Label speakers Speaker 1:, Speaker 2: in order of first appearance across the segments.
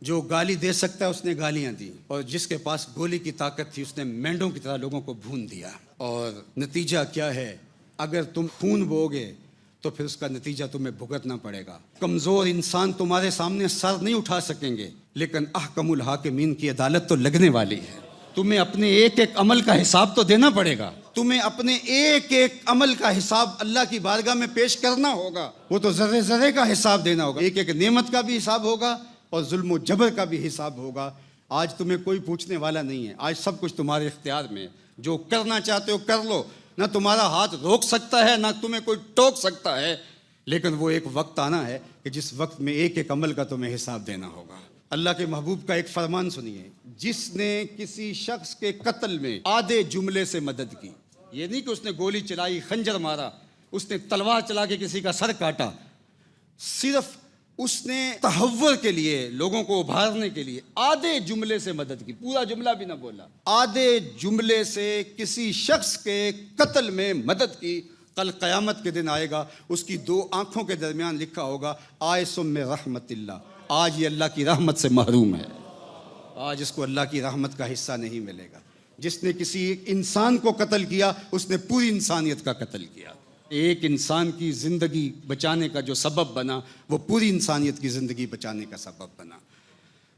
Speaker 1: جو گالی دے سکتا ہے اس نے گالیاں دی، اور جس کے پاس گولی کی طاقت تھی اس نے مینڈوں کی طرح لوگوں کو بھون دیا۔ اور نتیجہ کیا ہے؟ اگر تم خون بوگے تو پھر اس کا نتیجہ تمہیں بھگتنا پڑے گا۔ کمزور انسان تمہارے سامنے سر نہیں اٹھا سکیں گے، لیکن احکم الحاکمین کی عدالت تو لگنے والی ہے۔ تمہیں اپنے ایک ایک عمل کا حساب تو دینا پڑے گا، تمہیں اپنے ایک ایک عمل کا حساب اللہ کی بارگاہ میں پیش کرنا ہوگا۔ وہ تو ذرے ذرے کا حساب دینا ہوگا، ایک ایک نعمت کا بھی حساب ہوگا اور ظلم و جبر کا بھی حساب ہوگا۔ آج تمہیں کوئی پوچھنے والا نہیں ہے، آج سب کچھ تمہارے اختیار میں ہے۔ جو کرنا چاہتے ہو کر لو، نہ تمہارا ہاتھ روک سکتا ہے نہ تمہیں کوئی ٹوک سکتا ہے، لیکن وہ ایک وقت آنا ہے کہ جس وقت میں ایک ایک عمل کا تمہیں حساب دینا ہوگا۔ اللہ کے محبوب کا ایک فرمان سنیے، جس نے کسی شخص کے قتل میں آدھے جملے سے مدد کی، یہ نہیں کہ اس نے گولی چلائی، خنجر مارا، اس نے تلوار چلا کے کسی کا سر کاٹا، صرف اس نے تحور کے لیے، لوگوں کو ابھارنے کے لیے آدھے جملے سے مدد کی، پورا جملہ بھی نہ بولا، آدھے جملے سے کسی شخص کے قتل میں مدد کی، کل قیامت کے دن آئے گا، اس کی دو آنکھوں کے درمیان لکھا ہوگا آئسم من رحمت اللہ، آج یہ اللہ کی رحمت سے محروم ہے، آج اس کو اللہ کی رحمت کا حصہ نہیں ملے گا۔ جس نے کسی ایک انسان کو قتل کیا اس نے پوری انسانیت کا قتل کیا۔ ایک انسان کی زندگی بچانے کا جو سبب بنا وہ پوری انسانیت کی زندگی بچانے کا سبب بنا۔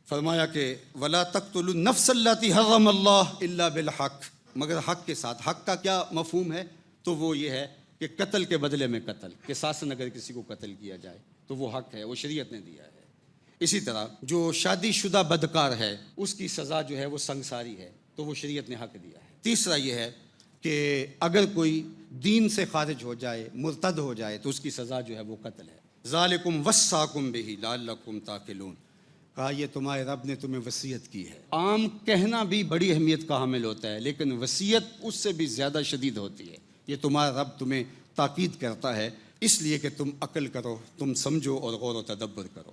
Speaker 1: فرمایا کہ وَلَا تَقْتُلُوا النَّفْسَ الَّتِي حَرَّمَ اللَّهُ إِلَّا بِالْحَقِّ، مگر حق کے ساتھ۔ حق کا کیا مفہوم ہے؟ تو وہ یہ ہے کہ قتل کے بدلے میں قتل، قصاصاً اگر کسی کو قتل کیا جائے تو وہ حق ہے، وہ شریعت نے دیا ہے۔ اسی طرح جو شادی شدہ بدکار ہے اس کی سزا جو ہے وہ سنگساری ہے، تو وہ شریعت نے حق دیا ہے۔ تیسرا یہ ہے کہ اگر کوئی دین سے خارج ہو جائے، مرتد ہو جائے، تو اس کی سزا جو ہے وہ قتل ہے۔ ذالکم وصاکم بہ لعلکم تعقلون، کہا یہ تمہارے رب نے تمہیں وصیت کی ہے۔ عام کہنا بھی بڑی اہمیت کا حامل ہوتا ہے، لیکن وصیت اس سے بھی زیادہ شدید ہوتی ہے۔ یہ تمہارا رب تمہیں تاکید کرتا ہے اس لیے کہ تم عقل کرو، تم سمجھو اور غور و تدبر کرو۔